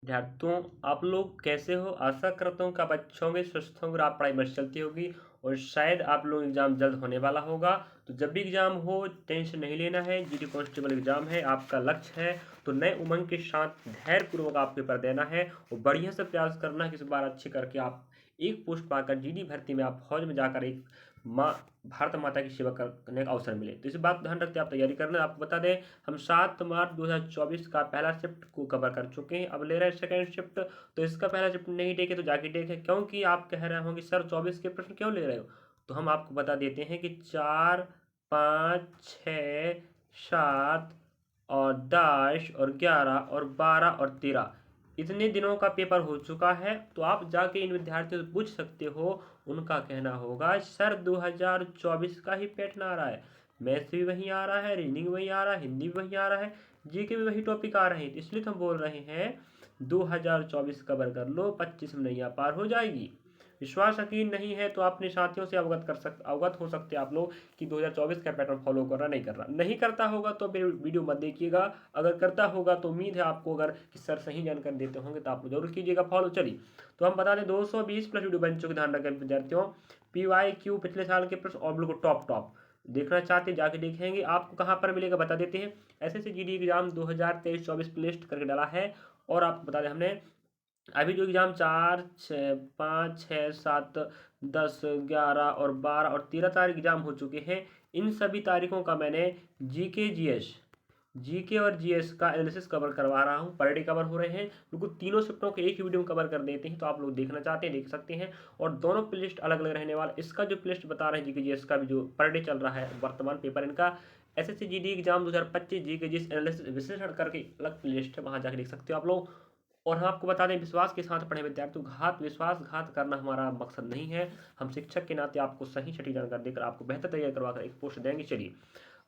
विद्यार्थियों, आप लोग कैसे हो? आशा करता हूँ कि आप अच्छे होंगे, स्वस्थ होंगे और आप पढ़ाई मस्त चलती होगी और शायद आप लोग एग्ज़ाम जल्द होने वाला होगा। तो जब भी एग्ज़ाम हो टेंशन नहीं लेना है। जीडी कांस्टेबल एग्ज़ाम है, आपका लक्ष्य है तो नए उमंग के साथ धैर्यपूर्वक आप पेपर देना है और बढ़िया से प्रयास करना है कि इस बार अच्छे करके आप एक पोस्ट पाकर जीडी भर्ती में आप फौज में जाकर एक माँ भारत माता की सेवा करने का अवसर मिले। तो इस बात ध्यान रखते आप तैयारी करना। आपको बता दें, हम 7 मार्च 2024 का पहला शिफ्ट को कवर कर चुके हैं। अब ले रहे हैं सेकेंड शिफ्ट। तो इसका पहला शिफ्ट नहीं देखे तो जाके देखें, क्योंकि आप कह रहे होंगे सर 24 के प्रश्न क्यों ले रहे हो। तो हम आपको बता देते हैं कि 4, 5, 6, 7 और 10 और 11 और 12 और 13 इतने दिनों का पेपर हो चुका है। तो आप जाके इन विद्यार्थियों से पूछ सकते हो। उनका कहना होगा सर 2024 का ही पैटर्न आ रहा है, मैथ्स भी वही आ रहा है, रीजनिंग वही आ रहा है, हिंदी भी वही आ रहा है, जीके भी वही टॉपिक आ रहे हैं। इसलिए तो हम बोल रहे हैं 2024 कवर कर लो, 25 में नैया पार हो जाएगी। विश्वास यकीन नहीं है तो अपने साथियों से अवगत हो सकते आप लोग कि 2024 का पैटर्न फॉलो कर रहा नहीं कर रहा। नहीं करता होगा तो मेरी वीडियो मत देखिएगा, अगर करता होगा तो उम्मीद है आपको अगर कि सर सही जानकारी देते होंगे तो आप लोग जरूर कीजिएगा फॉलो। चलिए, तो हम बता दें 220 प्लस वीडियो बन चुके, ध्यान रखें विद्यार्थियों। PYQ पिछले साल के प्रश्न और बिल्कुल टॉप देखना चाहते हैं जाके देखेंगे। आपको कहाँ पर मिलेगा बता देते हैं। SSC GD एग्जाम 2023-24 प्लेलिस्ट करके डाला है। और आपको बता दें हमने अभी जो एग्जाम 4, 6, 5, 6, 7, 10, 11 और 12 और 13 तारीख एग्जाम हो चुके हैं। इन सभी तारीखों का मैंने जीके और जीएस का एनालिसिस कवर करवा रहा हूँ। पर डे कवर हो रहे हैं, बिल्कुल तीनों शिफ्टों के एक ही वीडियो में कवर कर देते हैं। तो आप लोग देखना चाहते हैं देख सकते हैं। और दोनों प्लेलिस्ट अलग अलग रहने वाला। इसका जो प्लेलिस्ट बता रहे हैं जीके जीएस का भी जो पर डे चल रहा है वर्तमान पेपर इनका, SSC GD exam 2025 GK GS analysis विश्लेषण करके अलग प्लेलिस्ट है, वहाँ जाकर देख सकते हो आप लोग। और हम आपको बता दें विश्वास के साथ पढ़े विद्यार्थियों, विश्वासघात करना हमारा मकसद नहीं है। हम शिक्षक के नाते आपको सही सटीक जानकारी देकर आपको बेहतर तैयार करवाकर एक पोस्ट देंगे। चलिए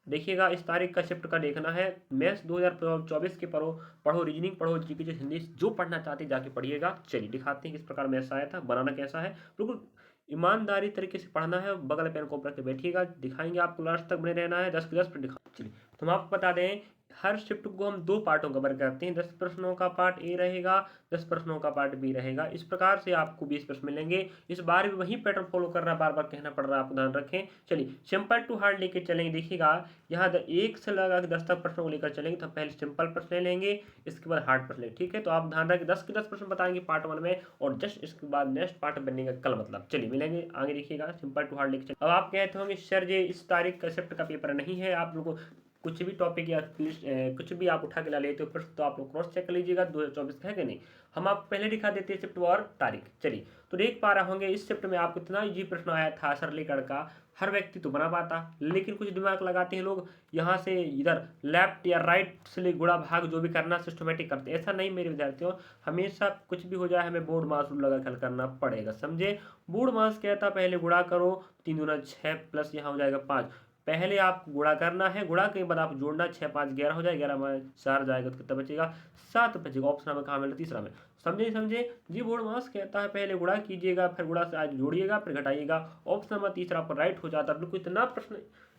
देखिएगा, इस तारीख का शिफ्ट का देखना है। मैथ्स 2024 के पढ़ो, रीजनिंग पढ़ो, जीके हिंदी जो पढ़ना चाहते हैं जाके पढ़िएगा। चलिए दिखाते हैं किस प्रकार मैथ्स आया था, बनाना कैसा है। बिल्कुल ईमानदारी तरीके से पढ़ना है, बगल पेन कॉपी रख के बैठिएगा। दिखाएंगे आपको, लास्ट तक बने रहना है, 10 के 10 पर दिखा। चलिए, तो हम आपको बता दें हर शिफ्ट को हम 2 पार्टों कवर करते हैं। 10 प्रश्नों का पार्ट ए रहेगा, 10 प्रश्नों का पार्ट बी रहेगा। इस प्रकार से आपको 20 प्रश्न मिलेंगे। इस बार भी वही पैटर्न फॉलो करना, बार बार कहना पड़ रहा है आपको, ध्यान रखें। चलिए सिंपल टू हार्ड लेके चलेंगे। देखिएगा यहाँ 1 से लगा के 10 तक प्रश्नों को लेकर चलेंगे। तो पहले सिंपल प्रश्न ले लेंगे, इसके बाद हार्ड प्रश्न लेंगे, ठीक है। तो आप ध्यान रखें 10 के 10 प्रश्न बताएंगे पार्ट 1 में, और जस्ट इसके बाद नेक्स्ट पार्ट बनेगा कल। मतलब चलिए मिलेंगे आगे। देखिएगा सिंपल टू हार्ड लेके। अब आप कहते होंगे सर ये इस तारीख का शिफ्ट का पेपर नहीं है, आप लोगों को कुछ भी टॉपिक या कुछ भी आप उठा के ला लेते हो प्रश्न, तो आप लोग क्रॉस चेक कर लीजिएगा 2024 का है कि नहीं। हम आपको पहले दिखा देते हैं शिफ्ट और तारीख। चलिए, तो देख पा रहे होंगे इस शिफ्ट में आपको इतना इजी प्रश्न आया था सरलीकरण का, हर व्यक्ति तो बना पाता, लेकिन कुछ दिमाग लगाते हैं लोग, यहाँ से इधर लेफ्ट या राइट से गुणा भाग जो भी करना सिस्टमेटिक करते हैं। ऐसा नहीं मेरे विद्यार्थियों, हमेशा कुछ भी हो जाए हमें बोर्ड मास रूल लगा हल करना पड़ेगा, समझे। बोर्ड मास कहता पहले गुणा करो, 3 दूना 6 प्लस यहाँ हो जाएगा 5। पहले आप गुणा करना है, गुणा के बाद आप जोड़ना, 6 5 11 हो जाएगा, 11 में 4 जाएगा तो कितना बचेगा, 7 बचेगा। ऑप्शन में कहाँ मिला, तीसरा में। समझे जी। बोर्ड मास कहता है पहले गुणा कीजिएगा, फिर गुणा से आज जोड़िएगा, फिर घटाइएगा। ऑप्शन नंबर तीसरा पर राइट हो जाता है। बिल्कुल इतना प्रश्न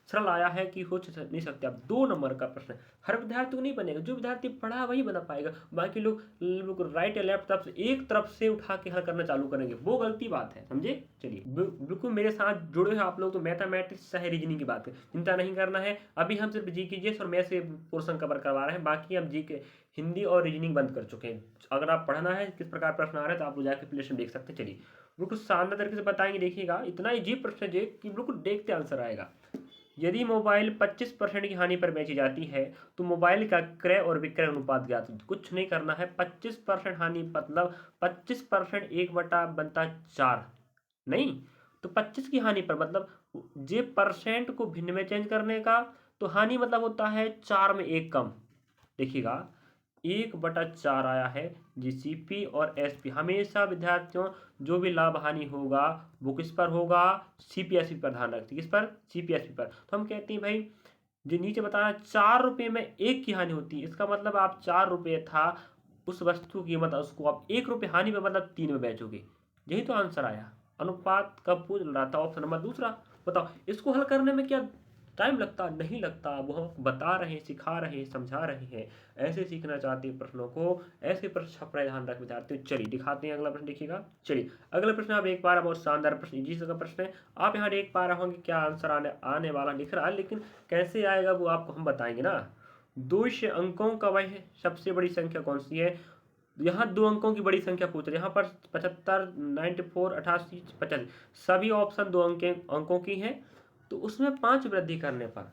सरल आया है कि हो नहीं सकते आप। 2 नंबर का प्रश्न हर विद्यार्थी को नहीं बनेगा, जो विद्यार्थी पढ़ा वही बना पाएगा। बाकी लोग बिल्कुल राइट या लेफ्ट तरफ से एक तरफ से उठा के हल करना चालू करेंगे, वो गलती बात है, समझे। चलिए बिल्कुल मेरे साथ जुड़े हैं आप लोग, तो मैथमेटिक्स चाहे रीजनिंग की बात है, चिंता नहीं करना है। अभी हम सिर्फ जी के और मैथ्स के पोर्शन कवर करवा रहे हैं, बाकी हम जी के हिंदी और रीजनिंग बंद कर चुके हैं। अगर आप पढ़ना है किस प्रकार प्रश्न आ रहे हैं तो आप लोग जाके प्लेलिस्ट में देख सकते हैं। चलिए बिल्कुल शानदार तरीके से बताएंगे। देखिएगा इतना इजी प्रश्न है कि बिल्कुल देखते आंसर आएगा। यदि मोबाइल 25% की हानि पर बेची जाती है तो मोबाइल का क्रय और विक्रय अनुपात ज्ञात। कुछ नहीं करना है, 25% हानि मतलब 25% 1 बनता 4 नहीं, तो 25 की हानि पर मतलब जे परसेंट को भिन्न में चेंज करने का, तो हानि मतलब होता है 4 में 1 कम। देखिएगा 1/4 आया है। जीसीपी और एसपी हमेशा विद्यार्थियों जो भी लाभ हानि होगा वो किस पर होगा, सीपीएसपी पर ध्यान रखते, किस पर, सीपीएसपी पर। तो हम कहते हैं भाई जो नीचे बताना 4 रुपये में 1 की हानि होती है, इसका मतलब आप 4 रुपये था उस वस्तु की कीमत, उसको आप 1 रुपये हानि में मतलब 3 में बेचोगे। यही तो आंसर आया। अनुपात कब पूछ रहा था, ऑप्शन नंबर दूसरा। बताओ इसको हल करने में क्या टाइम लगता नहीं लगता, वो हम बता रहे हैं, सिखा रहे हैं, समझा रहे हैं। ऐसे सीखना चाहते हैं प्रश्नों को, ऐसे प्रश्न छप रहे, ध्यान रख विद्यार्थियों। चलिए दिखाते हैं अगला प्रश्न, देखिएगा। चलिए अगला प्रश्न आप देख पा रहे हैं, बहुत शानदार प्रश्न, इजी सा प्रश्न है। आप यहाँ देख पा रहे होंगे क्या आंसर आने वाला लिख रहा है, लेकिन कैसे आएगा वो आपको हम बताएंगे ना। 2 अंकों का वह सबसे बड़ी संख्या कौन सी है। यहाँ 2 अंकों की बड़ी संख्या पूछ रहे हैं। यहाँ पर 75, 94, 88, 85 सभी ऑप्शन 2 अंकों की हैं। तो उसमें 5 वृद्धि करने पर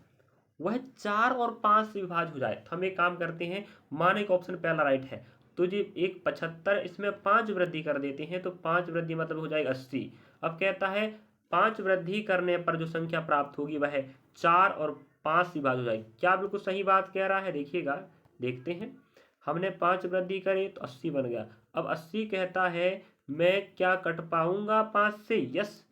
वह 4 और 5 से विभाज्य हो जाए, तो हम एक काम करते हैं, माने कि ऑप्शन पहला राइट है, तो जी एक 75, इसमें 5 वृद्धि कर देते हैं, तो 5 वृद्धि मतलब हो जाएगा 80। अब कहता है 5 वृद्धि करने पर जो संख्या प्राप्त होगी वह 4 और 5 से विभाज्य हो जाएगी। क्या बिल्कुल सही बात कह रहा है, देखिएगा, देखते हैं। हमने 5 वृद्धि करे तो 80 बन गया। अब 80 कहता है मैं क्या कट पाऊंगा 5 से, यस।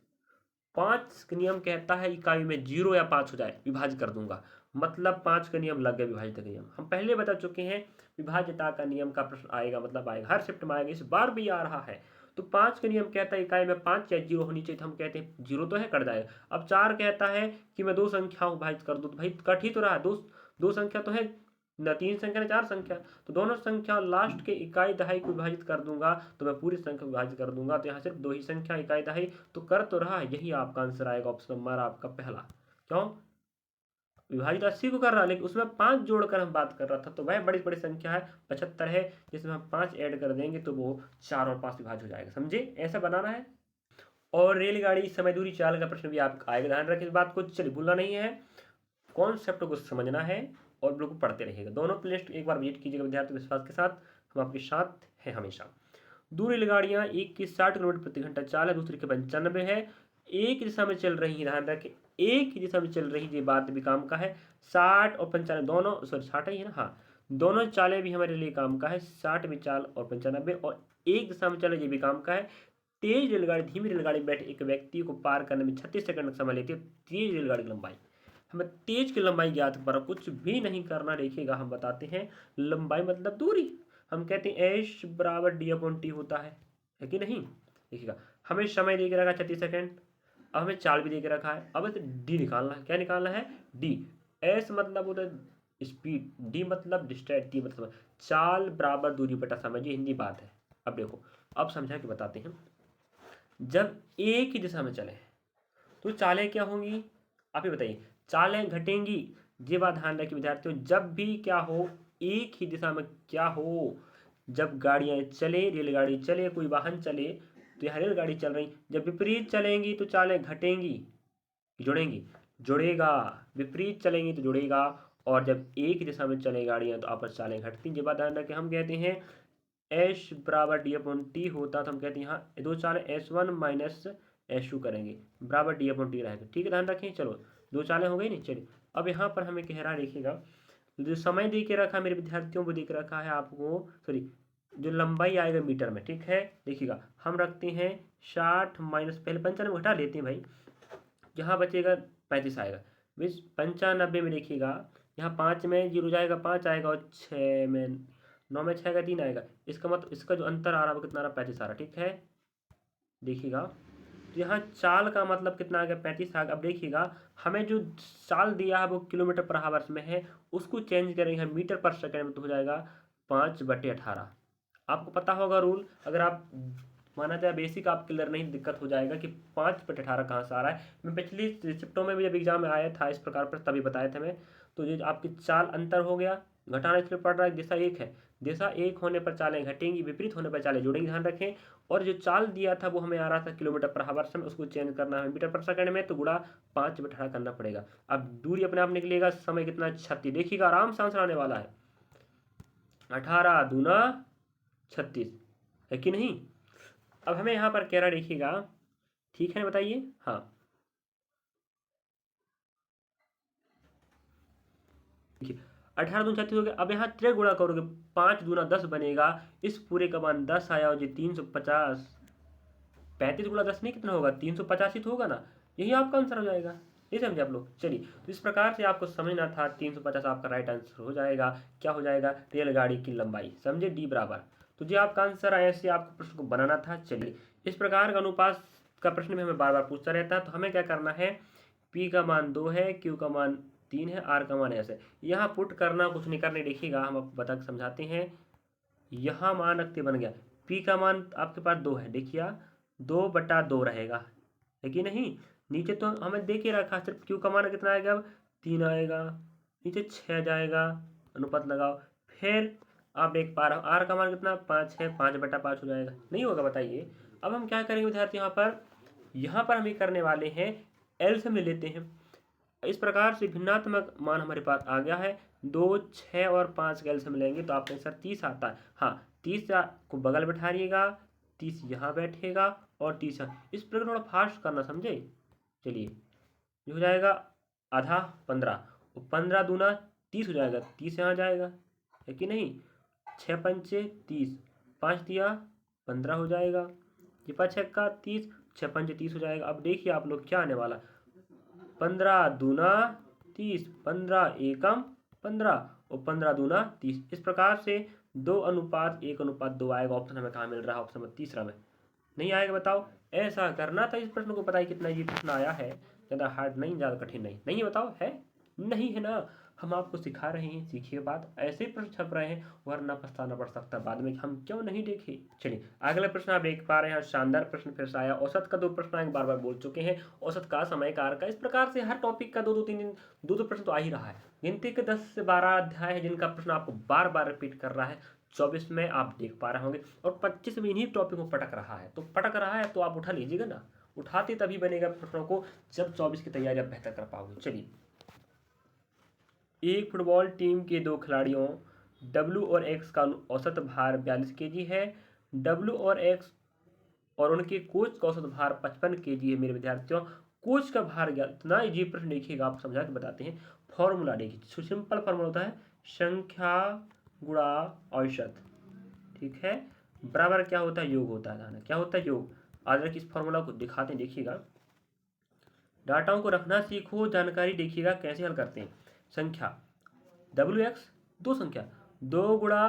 5 का नियम कहता है इकाई में 0 या 5 हो जाए विभाजित कर दूंगा, मतलब 5 का नियम लग गया, विभाजित का नियम हम पहले बता चुके हैं। विभाज्यता का नियम का प्रश्न आएगा, मतलब आएगा, हर शिफ्ट में आएगा, इस बार भी आ रहा है। तो 5 का नियम कहता है इकाई में 5 या 0 होनी चाहिए, तो हम कहते हैं 0 तो है, कट जाएगा। अब 4 कहता है कि मैं 2 संख्याओं विभाजित कर दूं, तो भाई कट ही तो रहा है, दो संख्या तो है न, 3 संख्या न 4 संख्या, तो दोनों संख्या लास्ट के इकाई दहाई को विभाजित कर दूंगा, तो मैं पूरी संख्या विभाजित कर दूंगा, तो यहाँ सिर्फ 2 ही संख्या इकाई दहाई, तो कर तो रहा है, यही आपका आंसर आएगा, ऑप्शन नंबर आपका पहला। क्यों विभाजित 80 को कर रहा है, लेकिन उसमें 5 जोड़कर हम बात कर रहा था, तो वह बड़ी बड़ी संख्या है 75 है, जिसमें हम 5 ऐड कर देंगे तो वो 4 और 5 विभाज्य हो जाएगा, समझे, ऐसा बनाना है। और रेलगाड़ी समय दूरी चाल का प्रश्न भी आप आएगा, ध्यान रखें इस बात को, चलिए भूलना नहीं है, कॉन्सेप्ट को समझना है और बिल्कुल पढ़ते रहिएगा। दोनों प्लेलिस्ट एक बार विजिट कीजिएगा विद्यार्थी विश्वास के साथ, हम आपके साथ हैं हमेशा। दो रेलगाड़ियाँ, एक की 60 किलोमीटर प्रति घंटा चाल है, दूसरी की 95 है, एक दिशा में चल रही है, ध्यान रखें एक ही दिशा में चल रही, ये बात भी काम का है। 60 और 95 दोनों, सॉरी 60 ही है ना, हाँ, दोनों चालें भी हमारे लिए काम का है, 60 भी चाल और 95, और एक दिशा में चले, ये भी काम का है। तेज रेलगाड़ी धीमी रेलगाड़ी में बैठे एक व्यक्ति को पार करने में 36 सेकंड का समय लेती है। तेज रेलगाड़ी की लंबाई, हमें तेज की लंबाई ज्ञात पर कुछ भी नहीं करना, देखिएगा हम बताते हैं। लंबाई मतलब दूरी, हम कहते हैं एच बराबर डी अपॉन टी होता है कि नहीं। देखिएगा हमें समय दे के रखा 36 सेकंड, अब हमें चाल भी दे के रखा है, अब डी निकालना है। क्या निकालना है, डी। एस मतलब होता है स्पीड, डी मतलब डिस्टेंस, टी मतलब चाल बराबर दूरी बटा समय, ये हिंदी बात है। अब देखो, अब समझा के बताते हैं। जब एक ही दिशा में चले तो चालें क्या होंगी, आप ही बताइए, चालें घटेंगी। ये बात ध्यान रखिए विद्यार्थियों, जब भी क्या हो, एक ही दिशा में क्या हो, जब गाड़ियां चले, रेलगाड़ी चले, कोई वाहन चले, तो यहाँ रेलगाड़ी चल रही, जब विपरीत चलेंगी तो चालें घटेंगी, जुड़ेंगी, जुड़ेगा, विपरीत चलेंगी तो जुड़ेगा, और जब एक ही दिशा में चले गाड़ियां तो आपस चालें घटती। ये बात ध्यान रखें, हम कहते हैं एच बराबर डी अपॉन टी होता, तो हम कहते हैं यहाँ दो चालें S1 माइनस S2 करेंगे, बराबर डी अपॉन टी रहेगा, ठीक है, ध्यान रखें। चलो दो चालें हो गई नहीं, चलिए अब यहाँ पर हमें कह रहा है, देखिएगा जो समय दे के रखा मेरे विद्यार्थियों को, देख रखा है आपको, सॉरी जो लंबाई आएगा मीटर में, ठीक है। देखिएगा हम रखते हैं 60 माइनस, पहले 95 घटा लेते हैं भाई, यहाँ बचेगा 35 आएगा, बीस 95 में देखिएगा, यहाँ 5 में 0 जाएगा, 5 आएगा, और 6 में 9 में 6 का 3 आएगा, इसका मतलब इसका जो अंतर आ रहा है वो कितना आ रहा है, 35 आ रहा है, ठीक है। देखिएगा तो यहाँ चाल का मतलब कितना आ गया, 35 आ गया। अब देखिएगा हमें जो चाल दिया है वो किलोमीटर पर हावर्स में है, उसको चेंज करेंगे मीटर पर सेकंड में, तो हो जाएगा 5/18। आपको पता होगा रूल, अगर आप माना जाए बेसिक आप क्लियर नहीं, दिक्कत हो जाएगा कि 5/18 कहाँ से आ रहा है। मैं पिछली शिफ्टों में भी जब एग्जाम में आया था इस प्रकार पर, तभी बताए थे मैं। तो ये आपकी चाल अंतर हो गया, घटाना इसलिए पड़ रहा है, दिशा एक है, दिशा एक होने पर चालें घटेंगी, विपरीत होने पर चालें जुड़ेंगी, ध्यान रखें। और जो चाल दिया था वो हमें आ रहा था किलोमीटर पर हावर्स में, उसको चेंज करना है मीटर पर सेकंड में, तो गुणा 5/18 करना पड़ेगा। अब दूरी अपने आप निकलेगा, समय कितना 36, देखिएगा आराम से आंसर आने वाला है, 18 दूना 36, है कि नहीं। अब हमें यहाँ पर कह रहा देखिएगा, ठीक है ना, बताइए, हाँ 18 दूना 36 हो गया। अब यहाँ 3 गुणा करोगे, 5 दूना 10 बनेगा, इस पूरे का मान 10 आया, और ये 350, 35 गुणा 10 नहीं कितना होगा, 350 ही तो होगा ना, यही आपका आंसर हो जाएगा। ये समझे आप लोग। चलिए तो इस प्रकार से आपको समझना था, 350 आपका राइट आंसर हो जाएगा। क्या हो जाएगा, रेलगाड़ी की लंबाई, समझे, डी बराबर। तो जो आपका आंसर आया, ऐसे आपको प्रश्न को बनाना था। चलिए इस प्रकार का अनुपात का प्रश्न भी हमें बार बार पूछता रहता है, तो हमें क्या करना है, पी का मान 2 है, क्यू का मान 3 है, आर का मान ऐसे है। यहाँ पुट करना कुछ नहीं करने, देखिएगा हम आपको बता के समझाते हैं। यहाँ मान रखते बन गया, पी का मान आपके पास 2 है, देखिए 2/2 रहेगा, है कि नहीं। नीचे तो हमें दे के रखा, सिर्फ क्यू का मान कितना आएगा, अब 3 आएगा, नीचे 6 जाएगा, अनुपात लगाओ। फिर आप देख पा रहे हो आर का मान कितना 5 है, 5/5 हो जाएगा, नहीं होगा बताइए। अब हम क्या करेंगे विद्यार्थी, यहाँ पर हम ये करने वाले हैं, एलसीएम ले लेते हैं। इस प्रकार से भिन्नात्मक मान हमारे पास आ गया है। 2, 6 और 5 का एलसीएम लेंगे तो आपका आंसर 30 आता है। हाँ, 30 को बगल बैठाइएगा, 30 यहाँ बैठेगा और 30 इस प्रकार थोड़ा फास्ट करना, समझे। चलिए, ये हो जाएगा आधा 15, 15 दूना 30 हो जाएगा, 30 यहाँ जाएगा, है कि नहीं। 6 पंचे 30, 5 दिया 15 हो जाएगा, ये 5 छक्का 30, 6 पंचे 30 हो जाएगा। अब देखिए आप लोग क्या आने वाला, 15 दूना 30, 15 एकम 15 और 15 दूना 30। इस प्रकार से 2:1:2 आएगा। ऑप्शन हमें कहाँ मिल रहा है, ऑप्शन में तीसरा में नहीं आएगा, बताओ। ऐसा करना था। इस प्रश्न को पता है कितना ये प्रश्न आया है, ज़्यादा हार्ड नहीं, ज़्यादा कठिन नहीं, नहीं है, बताओ है नहीं है ना। हम आपको सिखा रहे हैं, सीखिए बात। ऐसे ही प्रश्न छप रहे हैं, वरना पछताना पड़ सकता है बाद में, हम क्यों नहीं देखे। चलिए अगला प्रश्न आप देख पा रहे हैं, शानदार प्रश्न फिर से आया। औसत का 2 प्रश्न आए, बार बार बोल चुके हैं। औसत का, समय कार का, इस प्रकार से हर टॉपिक का 2-2 प्रश्न तो आ ही रहा है। गिनती के 10 से 12 अध्याय है जिनका प्रश्न आपको बार बार रिपीट कर रहा है। 24 में आप देख पा रहे होंगे और 25 में इन्हीं टॉपिक को पटक रहा है। तो पटक रहा है तो आप उठा लीजिएगा ना, उठाते तभी बनेगा प्रश्नों को, जब 24 की तैयारी आप बेहतर कर पाओगे। चलिए, एक फुटबॉल टीम के 2 खिलाड़ियों W और X का औसत भार 42 केजी है। W और X और उनके कोच का औसत भार 55 केजी है। मेरे विद्यार्थियों, कोच का भार क्या, इतना इजी प्रश्न देखिएगा, आप समझा के बताते हैं। फॉर्मूला देखिए, सिंपल फॉर्मूला होता है संख्या गुणा औसत, ठीक है, बराबर क्या होता है, योग होता है। क्या होता है, योग। आज इस फॉर्मूला को दिखाते हैं, देखिएगा। डाटाओं को रखना सीखो, जानकारी देखिएगा कैसे हल करते हैं। संख्या WX 2 संख्या, 2 गुणा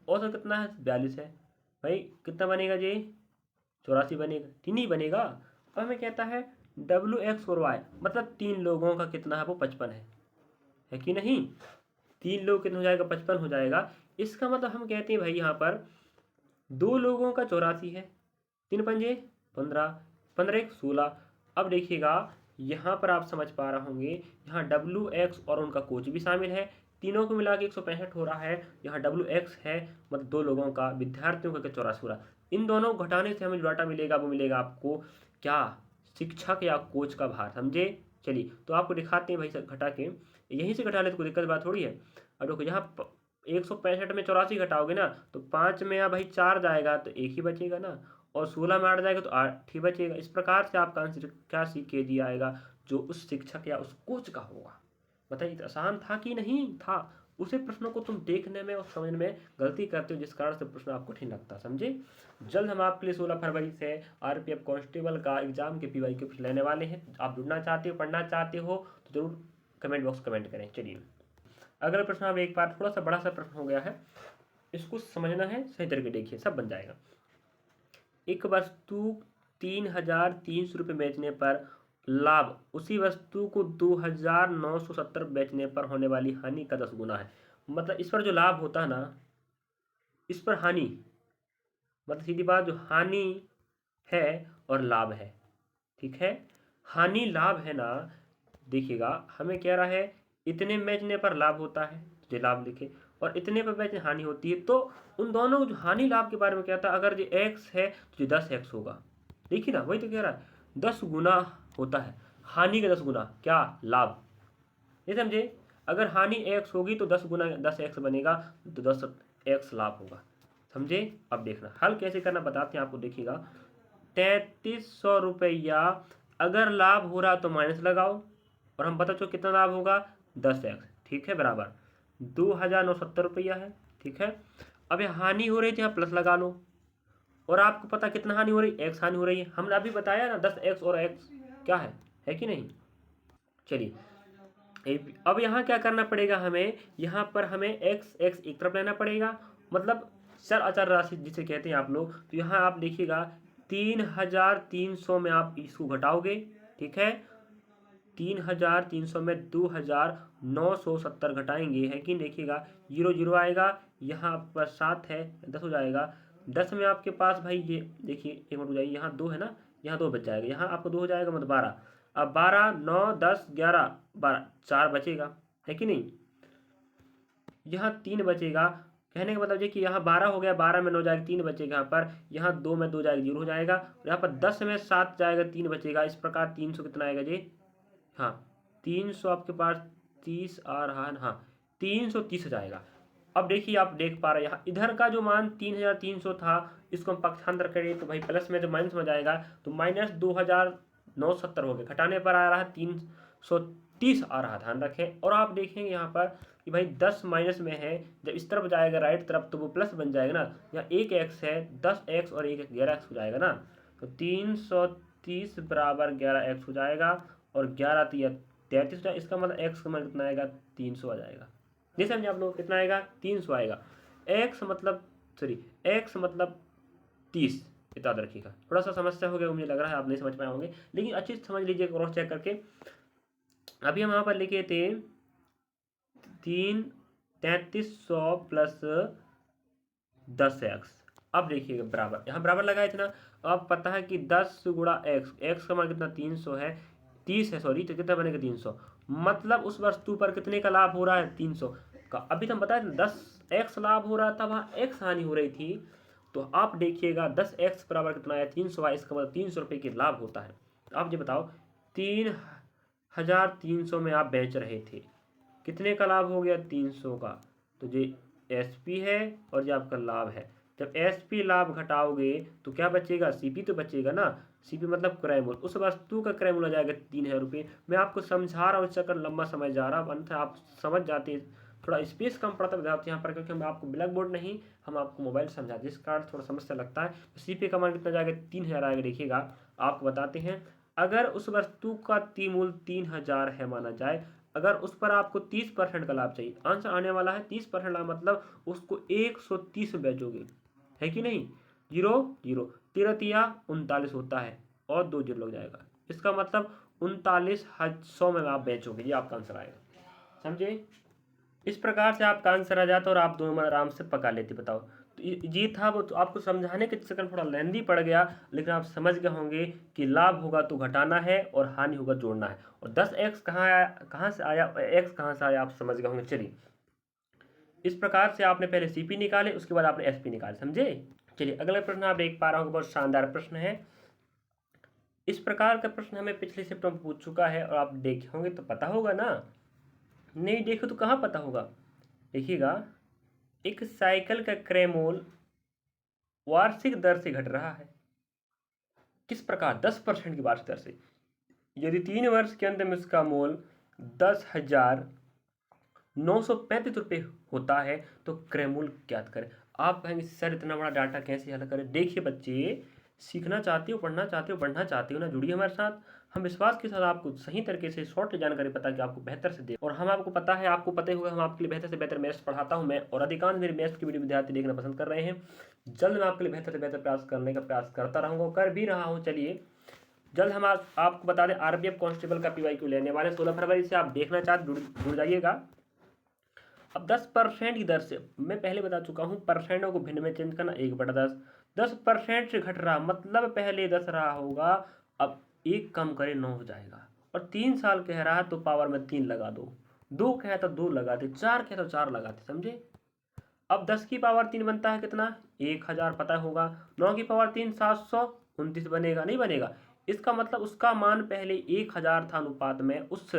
औसत कितना है, 42 है भाई, कितना बनेगा जी, 84 बनेगा, 3 ही बनेगा। अब हमें कहता है WX और Y, मतलब 3 लोगों का कितना है, वो 55 है कि नहीं। 3 लोग कितना हो जाएगा, 55 हो जाएगा। इसका मतलब हम कहते हैं भाई यहाँ पर 2 लोगों का 84 है, 3 पंजे 15, 15 1 16। अब देखिएगा यहाँ पर आप समझ पा रहे होंगे, यहाँ WX और उनका कोच भी शामिल है, तीनों को मिला के 165 हो रहा है। यहाँ WX है, मतलब 2 लोगों का, विद्यार्थियों का 84 हो रहा। इन दोनों घटाने से हमें जो डाटा मिलेगा वो मिलेगा आपको क्या, शिक्षक या कोच का भार, समझे। चलिए तो आपको दिखाते हैं भाई, घटा के यहीं से घटा ले तो कोई दिक्कत बात थोड़ी है। अब देखो यहाँ 165 में 84 घटाओगे ना, तो 5 में भाई 4 जाएगा तो 1 ही बचेगा ना, और 16 में 8 जाएगा तो 8 ही बचेगा। इस प्रकार से आपका आंसर क्या के दिया आएगा, जो उस शिक्षक या उस कोच का होगा। बताइए आसान था कि नहीं था। उसे प्रश्नों को तुम देखने में और समझने में गलती करते हो, जिस कारण से प्रश्न आपको कठिन लगता, समझे। जल्द हम आपके लिए 16 फरवरी से RPF कांस्टेबल का एग्जाम के PY के लेने वाले हैं। आप जुड़ना चाहते हो, पढ़ना चाहते हो तो जरूर कमेंट बॉक्स कमेंट करें। चलिए अगला प्रश्न आप एक बार, थोड़ा सा बड़ा सा प्रश्न हो गया है, इसको समझना है सही तरीके, देखिए सब बन जाएगा। एक वस्तु 3,300 रुपये बेचने पर लाभ उसी वस्तु को 2,970 बेचने पर होने वाली हानि का 10 गुना है। मतलब इस पर जो लाभ होता है ना, इस पर हानि, मतलब सीधी बात, जो हानि है और लाभ है, ठीक है। हानि लाभ है ना, देखिएगा हमें कह रहा है इतने बेचने पर लाभ होता है, जो लाभ लिखे, और इतने पर बेचने हानि होती है। तो उन दोनों जो हानि लाभ के बारे में कहता है, अगर जो x है तो जो 10x होगा। देखिए ना, वही तो कह रहा है 10 गुना होता है, हानि का 10 गुना क्या, लाभ। ये समझे, अगर हानि x होगी तो 10 गुना 10x बनेगा, तो 10x लाभ होगा, समझे। अब देखना हल कैसे करना बताते हैं आपको, देखिएगा 3300 रुपया, अगर लाभ हो रहा तो माइनस लगाओ, और हम बता चुके कितना लाभ होगा, 10x, ठीक है, बराबर 2,970 रुपया है, ठीक है। अब ये हानि हो रही थी, यहाँ प्लस लगा लो, और आपको पता कितना हानि हो रही, x हानि हो रही है, हमने अभी बताया ना 10x और x क्या है कि नहीं। चलिए अब यहाँ क्या करना पड़ेगा हमें, यहाँ पर हमें x एक तरफ लेना पड़ेगा, मतलब चर अचर राशि जिसे कहते हैं आप लोग। तो यहाँ आप देखिएगा 3,300 में आप इसको घटाओगे, ठीक है, 3300 में 2970 घटाएंगे, है कि देखिएगा 0 0 आएगा, यहाँ पर 7 है 10 हो जाएगा। 10 में आपके पास भाई ये देखिए एक मिनट हो जाएगी, यहाँ 2 है ना, यहाँ 2 बच जाएगा, यहाँ आपको 2 हो जाएगा मतलब 12। अब 12 9 10 11 12 4 बचेगा, है कि नहीं, यहाँ 3 बचेगा। कहने का मतलब ये कि यहाँ 12 हो गया, 12 में 9 जाएगा, 3 बचेगा यहाँ पर, यहाँ 2 में 2 जाएगा 0 हो जाएगा, और यहाँ पर 10 में 7 जाएगा 3 बचेगा। इस प्रकार 300 कितना आएगा जी, हाँ 300 आपके पास 30 आ रहा है, हाँ 330 जाएगा। अब देखिए आप देख पा रहे हैं यहाँ इधर का जो मान 3300 था, इसको हम पक्षांतर करें तो भाई प्लस में जो माइनस में जाएगा तो माइनस 2970 हो गया, घटाने पर आ रहा है 330 आ रहा, ध्यान रखें। और आप देखेंगे यहाँ पर कि भाई 10 माइनस में है, जब इस तरफ जाएगा राइट तरफ तो वो प्लस बन जाएगा ना, यहाँ 1x है 10x और 1 11x हो जाएगा ना, तो 330 बराबर 11x हो जाएगा, और 11 33 हो जाएगा। इसका मतलब x का मान कितना आएगा 300 आ जाएगा। नहीं समझे आप लोग, कितना आएगा 300 आएगा। x मतलब 30, इतना याद रखिएगा। थोड़ा सा समस्या हो गया मुझे लग रहा है, आप नहीं समझ पाए होंगे, लेकिन अच्छी से समझ लीजिए क्रॉस चेक करके। अभी हम यहाँ पर लिखे थे 3300 प्लस 10x, अब देखिएगा बराबर, यहाँ बराबर लगाए थे ना, अब पता है कि 10 गुणा x का मान कितना 300 है, 30 है सॉरी, तो कितना बनेगा 300, मतलब उस वस्तु पर कितने का लाभ हो रहा है 300 का। अभी तो हम बताए 10x लाभ हो रहा था, वहाँ x हानि हो रही थी, तो आप देखिएगा 10x बराबर कितना है 300, इसका मतलब 300 रुपये की लाभ होता है। आप ये बताओ 3300 में आप बेच रहे थे, कितने का लाभ हो गया 300 का, तो ये SP है और ये आपका लाभ है। जब SP लाभ घटाओगे तो क्या बचेगा, CP तो बचेगा ना, CP मतलब क्रय मूल्य, उस वस्तु का क्रय मूल्य आ जाएगा 3000 रुपये। मैं आपको समझा रहा हूँ, इसका लंबा समय जा रहा है, अन्यथा आप समझ जाते हैं, थोड़ा स्पेस कम पड़ता है विद्यार्थी यहाँ पर, क्योंकि हम आपको ब्लैक बोर्ड नहीं, हम आपको मोबाइल समझाते, जिस कारण थोड़ा समस्या लगता है। तो CP का मान कितना जाएगा 3000 आएगा। देखिएगा आपको बताते हैं, अगर उस वस्तु का मूल्य 3000 है माना जाए, अगर उस पर आपको 30% का लाभ चाहिए, आंसर आने वाला है 30% लाभ, मतलब उसको 130 बेचोगे, है कि नहीं, 0 0 13 39 होता है और 2 0 लग जाएगा, इसका मतलब 3900 में आप बेचोगे, ये आपका आंसर आएगा, समझे। इस प्रकार से आपका आंसर आ जाता और आप दोनों आराम से पका लेते। बताओ, तो ये था वो, तो आपको समझाने के चक्कर थोड़ा लेंदी पड़ गया, लेकिन आप समझ गए होंगे कि लाभ होगा तो घटाना है और हानि होगा जोड़ना है। और 10x कहाँ आया, कहाँ से आया, x कहाँ से आया, आप समझ गए होंगे। चलिए, इस प्रकार से आपने पहले CP निकाले, उसके बाद आपने SP निकाले, समझे। चलिए अगला प्रश्न आप देख पा रहे होंगे, बहुत शानदार प्रश्न है। इस प्रकार का प्रश्न हमें पिछले शिफ्ट में पूछ चुका है, और आप देखे होंगे तो पता होगा ना, नहीं देखो तो कहाँ पता होगा। देखिएगा, एक साइकिल का क्रय मूल्य वार्षिक दर से घट रहा है, किस प्रकार, 10% की वार्षिक दर से। यदि 3 वर्ष के अंत में उसका मूल्य 10,935 रुपये होता है तो क्रय मूल्य ज्ञात करें। आप कहेंगे सर इतना बड़ा डाटा कैसे हल करें। देखिए बच्चे, सीखना चाहते हो, पढ़ना चाहते हो, बढ़ना चाहते हो ना, जुड़िए हमारे साथ। हम विश्वास के साथ आपको सही तरीके से शॉर्ट जानकारी पता कि आपको बेहतर से दे, और हम आपको पता है, आपको पता ही होगा, हम आपके लिए बेहतर से बेहतर मैथ्स पढ़ाता हूं मैं, और अधिकांश मेरे मैथ्स की वीडियो विद्यार्थी देखना पसंद कर रहे हैं। जल्द मैं आपके लिए बेहतर से बेहतर प्रयास करने का प्रयास करता रहूँगा, कर भी रहा हूँ। चलिए जल्द हम आपको बता दें, RPF कांस्टेबल का PYQ लेने वाले 16 फरवरी से, आप देखना चाहते जुड़ जाइएगा। अब 10% की दर से, मैं पहले बता चुका हूँ, परसेंटों को भिन्न में चेंज करना, 1/10, 10% से घट रहा, मतलब पहले 10 रहा होगा, अब 1 कम करे 9 हो जाएगा, और 3 साल कह रहा तो पावर में 3 लगा दो, 2 कहे तो 2 लगाते, 4 कहे तो 4 लगाते, समझे। अब 10 की पावर 3 बनता है कितना, 1000 पता होगा, 9 की पावर 3 729 बनेगा, नहीं बनेगा। इसका मतलब उसका मान पहले 1000 था अनुपात में उस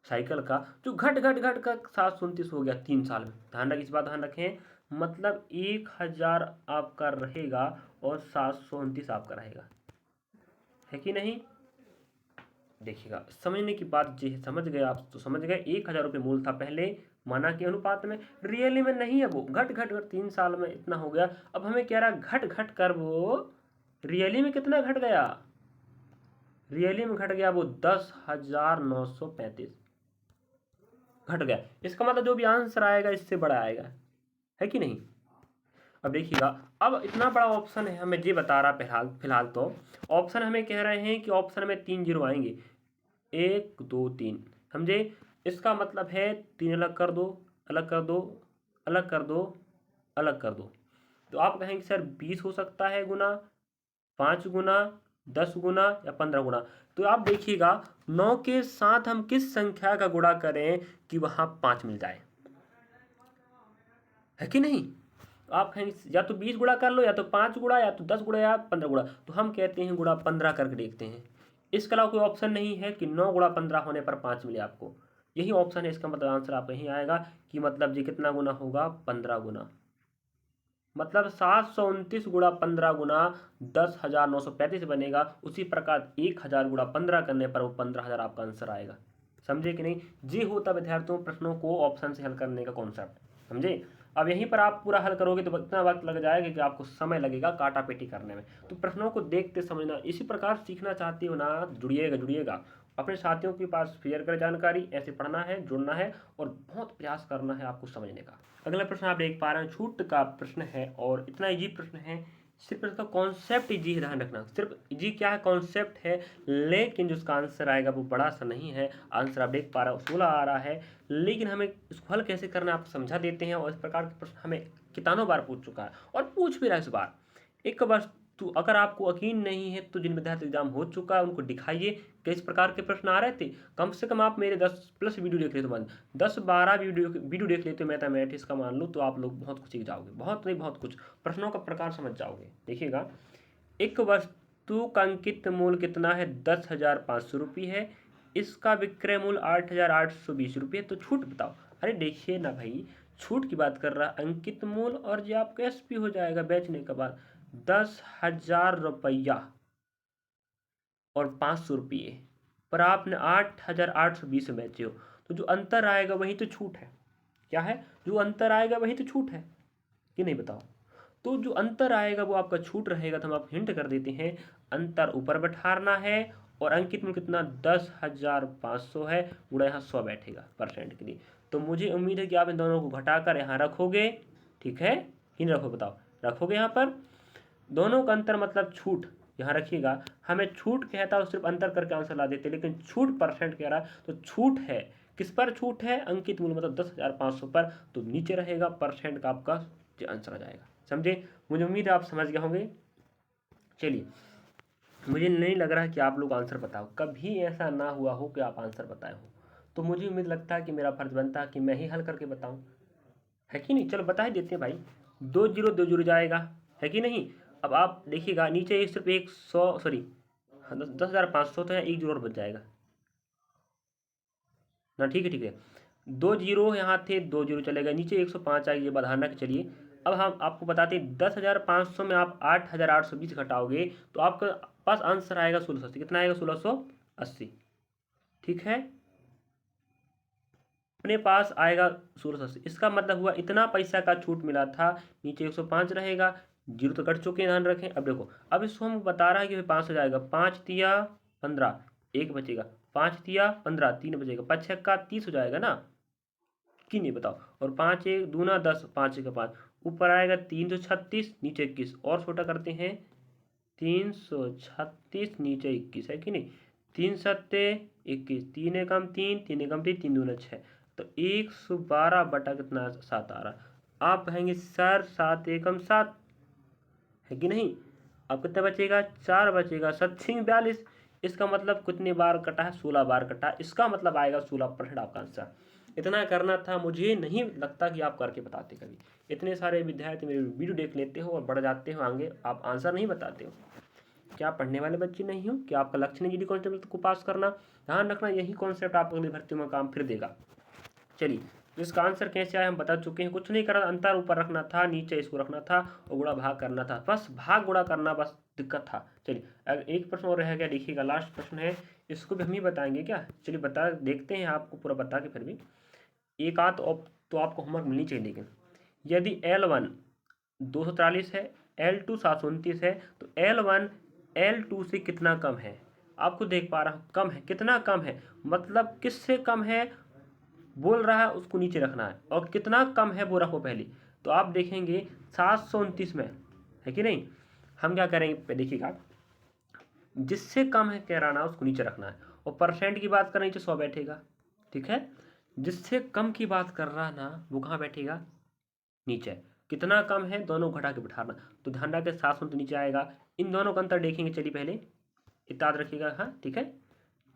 साइकिल का, जो घट घट घट कर 729 हो गया 3 साल में। ध्यान रखिए, इस बात ध्यान रखें, मतलब 1000 आपका रहेगा और 729 आपका रहेगा, है कि नहीं। देखिएगा, समझने की बात जी, समझ गए आप तो समझ गए। 1000 रुपये मूल था पहले, माना कि अनुपात में, रियली में नहीं है, वो घट घट कर 3 साल में इतना हो गया। अब हमें कह रहा घट घट कर वो रियली में कितना घट गया, रियली में घट गया वो 10,935 घट गया। इसका मतलब जो भी आंसर आएगा इससे बड़ा आएगा, है कि नहीं। अब देखिएगा, अब इतना बड़ा ऑप्शन है, हमें ये बता रहा फिलहाल तो ऑप्शन हमें कह रहे हैं कि ऑप्शन में 3 0 आएंगे, 1 2 3, समझे। इसका मतलब है 3 अलग कर दो, अलग कर दो, अलग कर दो, अलग कर दो। तो आप कहेंगे सर 20 हो सकता है गुना, 5 गुना, 10 गुना या 15 गुना। तो आप देखिएगा 9 के साथ हम किस संख्या का गुणा करें कि वहाँ 5 मिल जाए, है कि नहीं। तो आप कहेंगे या तो 20 गुणा कर लो, या तो 5 गुणा, या तो 10 गुणा, या 15 गुणा। तो हम कहते हैं गुणा 15 करके देखते हैं। इसके अलावा कोई ऑप्शन नहीं है कि 9 गुणा 15 होने पर 5 मिले आपको, यही ऑप्शन है। इसका मतलब आंसर आपका यही आएगा कि मतलब जी कितना गुना होगा, 15 गुना। मतलब 729 गुणा 15 गुना 10,935 बनेगा। उसी प्रकार 1000 गुणा 15 करने पर वो 15,000 आपका आंसर आएगा। समझे कि नहीं। जी होता विद्यार्थियों प्रश्नों को ऑप्शन से हल करने का कॉन्सेप्ट, समझे। अब यहीं पर आप पूरा हल करोगे तो इतना वक्त लग जाएगा कि आपको समय लगेगा काटा पेटी करने में। तो प्रश्नों को देखते समझना, इसी प्रकार सीखना चाहते हो ना, जुड़िएगा जुड़िएगा, अपने साथियों के पास शेयर कर जानकारी। ऐसे पढ़ना है, जुड़ना है और बहुत प्रयास करना है आपको समझने का। अगला प्रश्न आप देख पा रहे हैं, छूट का प्रश्न है और इतना इजी प्रश्न है। सिर्फ इसका कॉन्सेप्ट इजी है, ध्यान रखना। सिर्फ इजी क्या है, कॉन्सेप्ट है, लेकिन जो उसका आंसर आएगा वो बड़ा सा नहीं है। आंसर आप देख पा रहे हो 16 आ रहा है, लेकिन हमें इसको हल कैसे करना है आप समझा देते हैं। और इस प्रकार के प्रश्न हमें कितनों बार पूछ चुका है और पूछ भी रहा है इस बार। एक बार तो अगर आपको यकीन नहीं है तो जिन विद्यार्थी एग्जाम हो चुका है उनको दिखाइए किस प्रकार के प्रश्न आ रहे थे। कम से कम आप मेरे 10+ वीडियो देख लेते, मान 10-12 वीडियो देख लेते मैथमेटिक्स का, मान लो, तो आप लोग बहुत कुछ सीख जाओगे, बहुत नहीं बहुत कुछ, प्रश्नों का प्रकार समझ जाओगे। देखिएगा, एक वस्तु का अंकित मूल्य कितना है, 10,500 रुपये है। इसका विक्रय मूल्य 8,820 रुपये। तो छूट बताओ। अरे देखिए ना भाई, छूट की बात कर रहा है, अंकित मूल्य और जो आपका एसपी हो जाएगा बेचने के बाद 10,000 रुपया और 500 रुपये, पर आपने 8,820 में बेचे हो। तो जो अंतर आएगा वही तो छूट है। क्या है, जो अंतर आएगा वही तो छूट है कि नहीं, बताओ। तो जो अंतर आएगा वो आपका छूट रहेगा। तो हम आप हिंट कर देते हैं, अंतर ऊपर बैठाना है और अंकित में कितना 10,500 है, गुणा यहाँ 100 बैठेगा परसेंट के लिए। तो मुझे उम्मीद है कि आप इन दोनों को घटाकर यहाँ रखोगे, ठीक है कि नहीं, रखो बताओ, रखोगे यहाँ पर। दोनों का अंतर मतलब छूट, यहाँ रखिएगा। हमें छूट कहता है सिर्फ अंतर करके आंसर ला देते, लेकिन छूट परसेंट कह रहा है, तो छूट है किस पर, छूट है अंकित मूल्य मतलब 10,500 पर। तो नीचे रहेगा परसेंट का आपका आंसर आ जाएगा, समझे। मुझे उम्मीद है आप समझ गए होंगे। चलिए, मुझे नहीं लग रहा है कि आप लोग आंसर बताओ, कभी ऐसा ना हुआ हो कि आप आंसर बताए हो। तो मुझे उम्मीद लगता है कि मेरा फर्ज बनता है कि मैं ही हल करके बताऊं, है कि नहीं। चलो बता ही देते हैं भाई, 2 0 जाएगा, है कि नहीं। अब आप देखिएगा नीचे सिर्फ 100 सॉरी 10,500 तो है, 1 0 और बच जाएगा ना, ठीक है ठीक है। 2 0 यहाँ थे, 2 0 चले गए, नीचे 105 आएगी, ये बधाना के। चलिए अब हम आपको बताते हैं, 10,500 में आप 8,820 घटाओगे तो आपके पास आंसर आएगा 1680। कितना आएगा, 1680, ठीक है। अपने पास आएगा 1680। इसका मतलब हुआ इतना पैसा का छूट मिला था। नीचे 105 रहेगा, जीरो तो कट चुके हैं, ध्यान रखें। अब देखो, अब इसको हम बता रहा है कि 5 हो जाएगा, 5 तिया 15, 1 बचेगा, 5 तिया 15, 3 बचेगा, 5 छक्का 30 हो जाएगा ना, कि नहीं बताओ। और 5 1 दूना 10, 5 1 5, ऊपर आएगा 336, नीचे 21, और छोटा करते हैं 336, नीचे 21, है कि नहीं। 3 सत्ते 21, 3 एकम 3, 3 एकम 3, 3 दूना 6, तो 112 बटा कितना 7 आ रहा। आप कहेंगे सर 7 एकम 7, है कि नहीं। अब कितना बचेगा, 4 बचेगा, 7 42। इसका मतलब कितनी बार कटा है, 16 बार कटा। इसका मतलब आएगा 16% आपका आंसर। इतना करना था, मुझे नहीं लगता कि आप करके बताते कभी। इतने सारे विद्यार्थी मेरे वीडियो देख लेते हो और बढ़ जाते हो आगे, आप आंसर नहीं बताते हो। क्या पढ़ने वाले बच्चे नहीं हो, क्या आपका लक्ष्य नहीं जीडी कांस्टेबल को पास करना। ध्यान रखना, यही कॉन्सेप्ट आपको अगली भर्ती में काम फिर देगा। चलिए, तो इसका आंसर कैसे आया हम बता चुके हैं। कुछ नहीं करना, अंतर ऊपर रखना था, नीचे इसको रखना था और गुणा भाग करना था, बस भाग गुणा करना बस दिक्कत था। चलिए, अगर एक प्रश्न और रह गया, देखिएगा लास्ट प्रश्न है, इसको भी हम ही बताएंगे क्या। चलिए बता देखते हैं, आपको पूरा बता के फिर भी एक आध तो आपको होमवर्क मिलनी चाहिए। लेकिन यदि L1 243 है, L2 729 है, तो L1 L2 से कितना कम है। आपको देख पा रहा हूँ कम है, कितना कम है, मतलब किससे कम है बोल रहा है, उसको नीचे रखना है, और कितना कम है वो रखो पहले। तो आप देखेंगे 729 में, है कि नहीं। हम क्या करेंगे, देखिएगा जिससे कम है कह रहा ना, उसको नीचे रखना है, और परसेंट की बात करें तो 100 बैठेगा, ठीक है। जिससे कम की बात कर रहा ना वो कहाँ बैठेगा, नीचे। कितना कम है दोनों घटा के बिठाना, तो ध्यान रखें 700 तो नीचे आएगा। इन दोनों का अंतर देखेंगे, चलिए पहले इतना याद रखिएगा, हाँ ठीक है।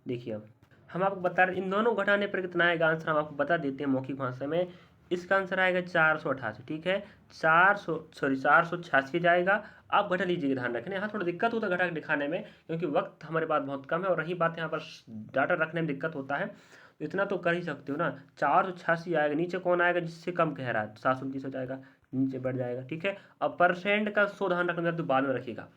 देखिए अब हम आपको बता रहे इन दोनों घटाने पर कितना आएगा आंसर, हम आपको बता देते हैं मौखिक भाषा में। इसका आंसर आएगा 488, ठीक है। 486 जाएगा। आप घटा लीजिएगा, ध्यान रखना यहाँ थोड़ा दिक्कत होता है घटा के दिखाने में, क्योंकि वक्त हमारे पास बहुत कम है और रही बात यहाँ पर डाटा रखने में दिक्कत होता है। इतना तो कर ही सकते हो ना, 486 आएगा, नीचे कौन आएगा जिससे कम कह रहा है, 729 हो जाएगा, नीचे बढ़ जाएगा, ठीक है। अब परसेंट का 100 ध्यान रखना तो बाद में रखिएगा,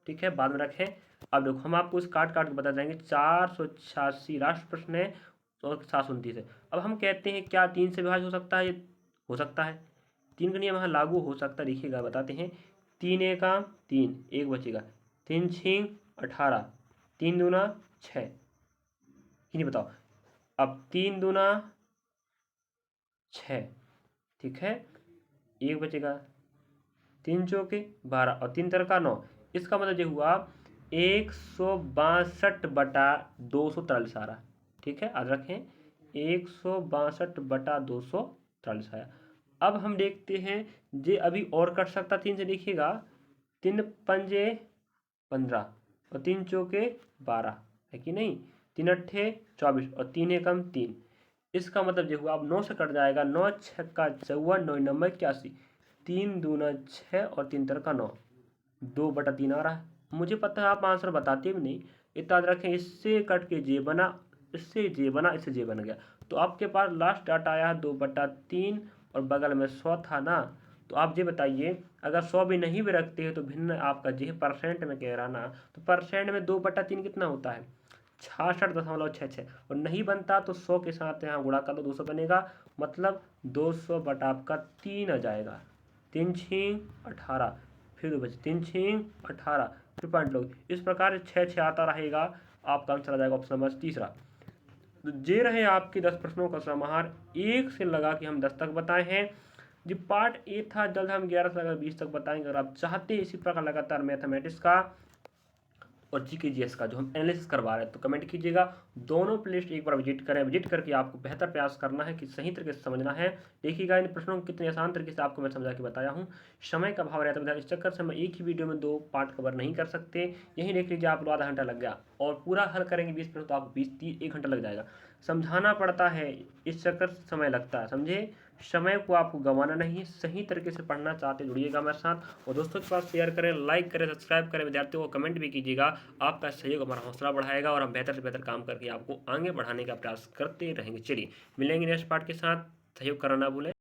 ठीक है, बाद में रखें। अब देखो हम आपको इस काट काट के बता देंगे, 486 राष्ट्र प्रश्न है और 729 है। अब हम कहते हैं क्या 3 से विभाज्य हो सकता है, ये हो सकता है, 3 का नियम यहाँ लागू हो सकता है, देखिएगा बताते हैं। 3 एका 3, 1 बचेगा, 3 छींग 18, 3 दूना 6, नहीं बताओ। अब 3 दूना 6, ठीक है, 1 बचेगा, 3 चौके 12 और 3 तरका 9। इसका मतलब ये हुआ 162/243 आ रहा, ठीक है, याद रखें 162/243 आया। अब हम देखते हैं जे अभी और कट सकता 3 से, देखिएगा 3 पंजे 15 और 3 चौके 12 है कि नहीं, 3 अट्ठे 24 और 3 एकम 3। इसका मतलब ये हुआ अब 9 से कट जाएगा, 9 छक्का 54, 9 नंबर 81, 3 दूना 6 और 3 तरका 9, 2/3 आ रहा है। मुझे पता है आप आंसर बताते भी नहीं, इतना याद रखें, इससे कट के जे बना, इससे जे बना, इससे जे बन गया, तो आपके पास लास्ट डाटा आया 2/3 और बगल में 100 था ना। तो आप ये बताइए अगर 100 भी नहीं भी रखते हैं तो भिन्न आपका जे परसेंट में कह रहा ना, तो परसेंट में 2/3 कितना होता है, 66.66, और नहीं बनता तो 100 के साथ यहाँ गुणा कर दो, 200 बनेगा, मतलब 200/3 आ जाएगा। 3 छींग 18, फिर 2 बचे, 3 छींग 18, फिर पॉइंट लोग, इस प्रकार 6 आता रहेगा, आपका आंसर आ जाएगा ऑप्शन नंबर तीसरा। तो ये रहे आपके 10 प्रश्नों का समाहार, 1 से लगा कि हम 10 तक बताए हैं। जो पार्ट ए था जल्द हम 11 से लगा 20 तक बताएंगे। अगर आप चाहते हैं इसी प्रकार लगातार मैथमेटिक्स का और जीके जीएस का जो हम एनालिसिस करवा रहे हैं तो कमेंट कीजिएगा। दोनों प्लेलिस्ट एक बार विजिट करें, विजिट करके आपको बेहतर प्रयास करना है कि सही तरीके से समझना है। देखिएगा इन प्रश्नों को कितने आसान तरीके से आपको मैं समझा के बताया हूँ। समय का अभाव रहता है, इस चक्कर से मैं एक ही वीडियो में 2 पार्ट कवर नहीं कर सकते। यही देख लीजिए आप लोग आधा घंटा लग गया, और पूरा हल करेंगे 20 प्रश्न तो आपको 1 घंटा लग जाएगा। समझाना पड़ता है, इस चक्कर से समय लगता है, समझे। समय को आपको गंवाना नहीं है, सही तरीके से पढ़ना चाहते जुड़िएगा मेरे साथ, और दोस्तों के पास शेयर करें, लाइक करें, सब्सक्राइब करें, विद्यार्थियों को कमेंट भी कीजिएगा। आपका सहयोग हमारा हौसला बढ़ाएगा और हम बेहतर से बेहतर काम करके आपको आगे बढ़ाने का प्रयास करते रहेंगे। चलिए मिलेंगे नेक्स्ट पार्ट के साथ, सहयोग करना ना भूलें।